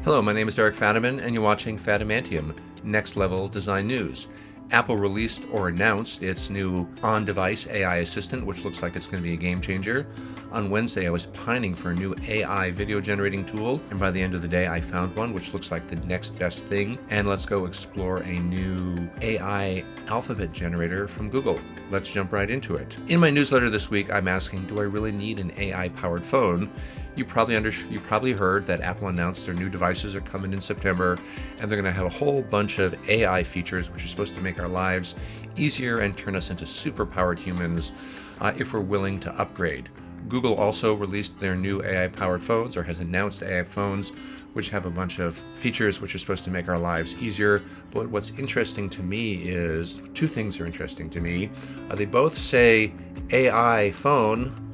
Hello, my name is Eric Fadiman, and you're watching Fadimantium, Next Level Design News. Apple released or announced its new on-device AI assistant, which looks like it's going to be a game changer. On Wednesday, I was pining for a new AI video generating tool, and by the end of the day, I found one, which looks like the next best thing. And let's go explore a new AI alphabet generator from Google. Let's jump right into it. In my newsletter this week, I'm asking, do I really need an AI-powered phone? You probably heard that Apple announced their new devices are coming in September, and they're going to have a whole bunch of AI features which are supposed to make our lives easier and turn us into super-powered humans if we're willing to upgrade. Google also released their new AI-powered phones, or has announced AI phones, which have a bunch of features which are supposed to make our lives easier. But what's interesting to me is, two things are interesting to me. They both say AI phone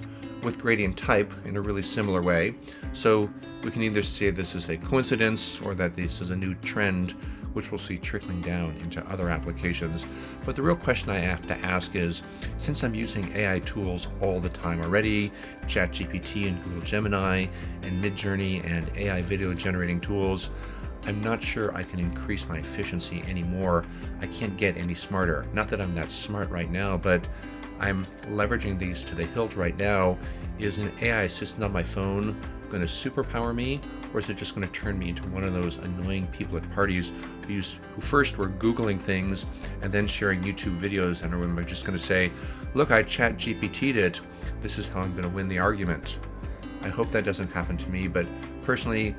with gradient type in a really similar way. So we can either say this is a coincidence or that this is a new trend which we'll see trickling down into other applications. But the real question I have to ask is, since I'm using AI tools all the time already, ChatGPT and Google Gemini and Midjourney and AI video generating tools, I'm not sure I can increase my efficiency anymore. I can't get any smarter. Not that I'm that smart right now, but I'm leveraging these to the hilt right now. Is an AI assistant on my phone going to superpower me, or is it just going to turn me into one of those annoying people at parties who first were Googling things and then sharing YouTube videos and are just going to say, look, I ChatGPT'd it. This is how I'm going to win the argument. I hope that doesn't happen to me, but personally,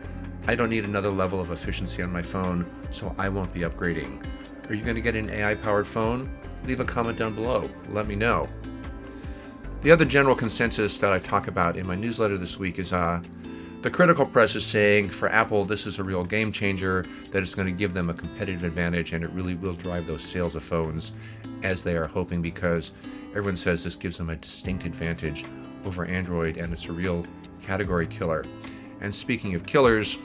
I don't need another level of efficiency on my phone, so I won't be upgrading. Are you going to get an AI-powered phone? Leave a comment down below. Let me know. The other general consensus that I talk about in my newsletter this week is the critical press is saying for Apple, this is a real game changer, that it's going to give them a competitive advantage, and it really will drive those sales of phones as they are hoping, because everyone says this gives them a distinct advantage over Android, and it's a real category killer. And speaking of killers,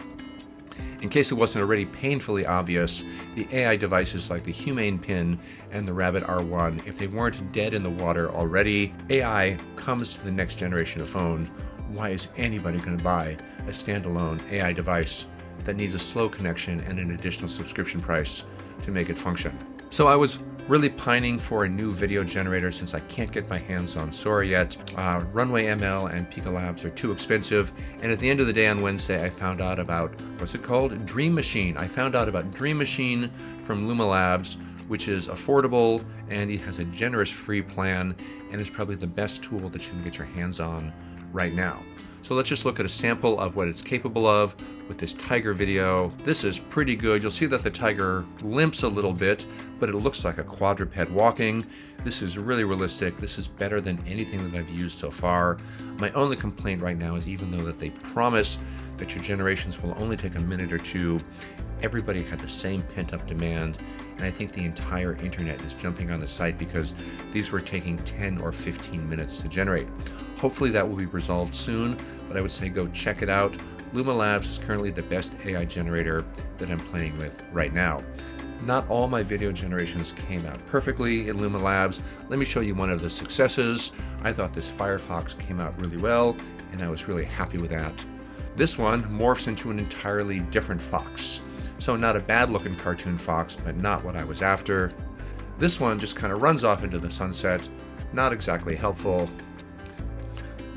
in case it wasn't already painfully obvious, the AI devices like the Humane Pin and the Rabbit R1, if they weren't dead in the water already, AI comes to the next generation of phone. Why is anybody going to buy a standalone AI device that needs a slow connection and an additional subscription price to make it function? So I was really pining for a new video generator since I can't get my hands on Sora yet. Runway ML and Pika Labs are too expensive. And at the end of the day on Wednesday, I found out about, what's it called? Dream Machine. I found out about Dream Machine from Luma Labs, which is affordable, and it has a generous free plan, and is probably the best tool that you can get your hands on right now. So let's just look at a sample of what it's capable of with this tiger video. This is pretty good. You'll see that the tiger limps a little bit, but it looks like a quadruped walking. This is really realistic. This is better than anything that I've used so far. My only complaint right now is, even though that they promise that your generations will only take a minute or two, everybody had the same pent-up demand, and I think the entire internet is jumping on the site because these were taking 10 or 15 minutes to generate. Hopefully that will be resolved soon, but I would say go check it out. Luma Labs is currently the best AI generator that I'm playing with right now. Not all my video generations came out perfectly in Luma Labs. Let me show you one of the successes. I thought this Firefox came out really well, and I was really happy with that. This one morphs into an entirely different fox. So not a bad looking cartoon fox, but not what I was after. This one just kind of runs off into the sunset. Not exactly helpful.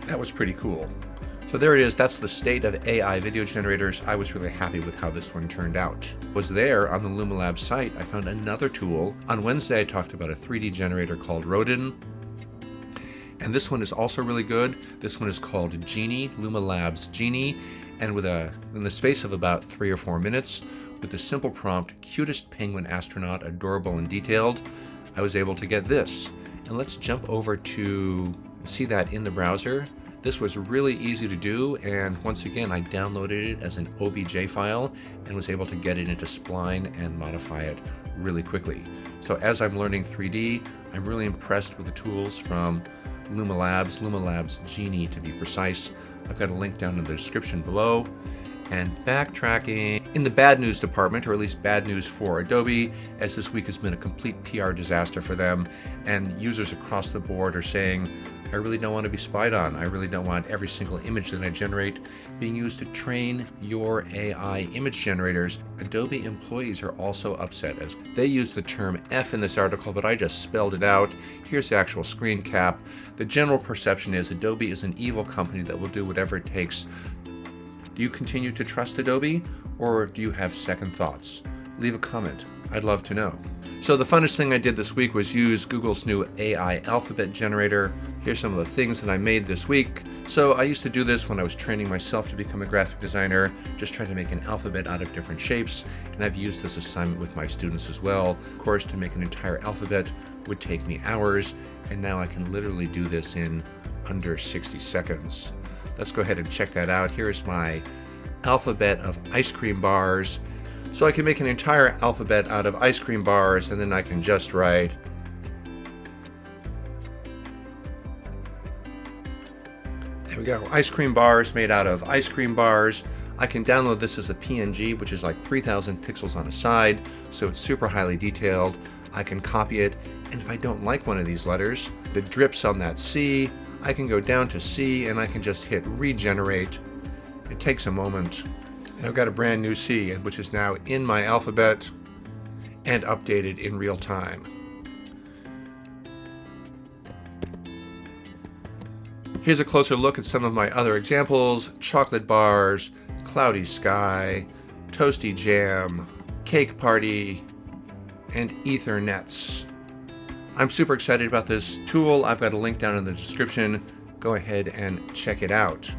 That was pretty cool. So there it is. That's the state of AI video generators. I was really happy with how this one turned out. Was there on the Luma Labs site, I found another tool. On Wednesday, I talked about a 3D generator called Rodin. And this one is also really good. This one is called Genie, Luma Labs Genie. And in the space of about 3 or 4 minutes, with the simple prompt, cutest penguin astronaut, adorable and detailed, I was able to get this. And let's jump over to see that in the browser. This was really easy to do, and once again, I downloaded it as an OBJ file and was able to get it into Spline and modify it really quickly. So as I'm learning 3D, I'm really impressed with the tools from Luma Labs Genie to be precise. I've got a link down in the description below. And backtracking, in the bad news department, or at least bad news for Adobe, as this week has been a complete PR disaster for them, and users across the board are saying, I really don't want to be spied on. I really don't want every single image that I generate being used to train your AI image generators. Adobe employees are also upset as they use the term F in this article, but I just spelled it out. Here's the actual screen cap. The general perception is Adobe is an evil company that will do whatever it takes. Do you continue to trust Adobe, or do you have second thoughts? Leave a comment. I'd love to know. So the funnest thing I did this week was use Google's new AI alphabet generator. Here's some of the things that I made this week. So I used to do this when I was training myself to become a graphic designer, just trying to make an alphabet out of different shapes. And I've used this assignment with my students as well. Of course, to make an entire alphabet would take me hours, and now I can literally do this in under 60 seconds. Let's go ahead and check that out. Here's my alphabet of ice cream bars. So I can make an entire alphabet out of ice cream bars, and then I can just write there we go, ice cream bars made out of ice cream bars. I can download this as a PNG, which is like 3,000 pixels on a side, so it's super highly detailed. I can copy it, and if I don't like one of these letters, the drips on that C, I can go down to C and I can just hit regenerate. It takes a moment. And I've got a brand new C, which is now in my alphabet and updated in real time. Here's a closer look at some of my other examples: chocolate bars, cloudy sky, toasty jam, cake party, and Ethernets. I'm super excited about this tool. I've got a link down in the description. Go ahead and check it out.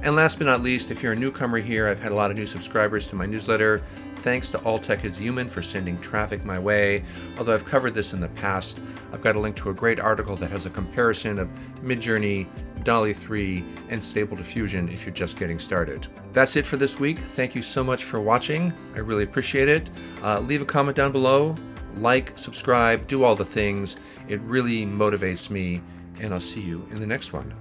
And last but not least, if you're a newcomer here, I've had a lot of new subscribers to my newsletter. Thanks to All Tech is Human for sending traffic my way. Although I've covered this in the past, I've got a link to a great article that has a comparison of Midjourney, DALL-E 3, and Stable Diffusion if you're just getting started. That's it for this week. Thank you so much for watching. I really appreciate it. Leave a comment down below. Like, subscribe, do all the things. It really motivates me, and I'll see you in the next one.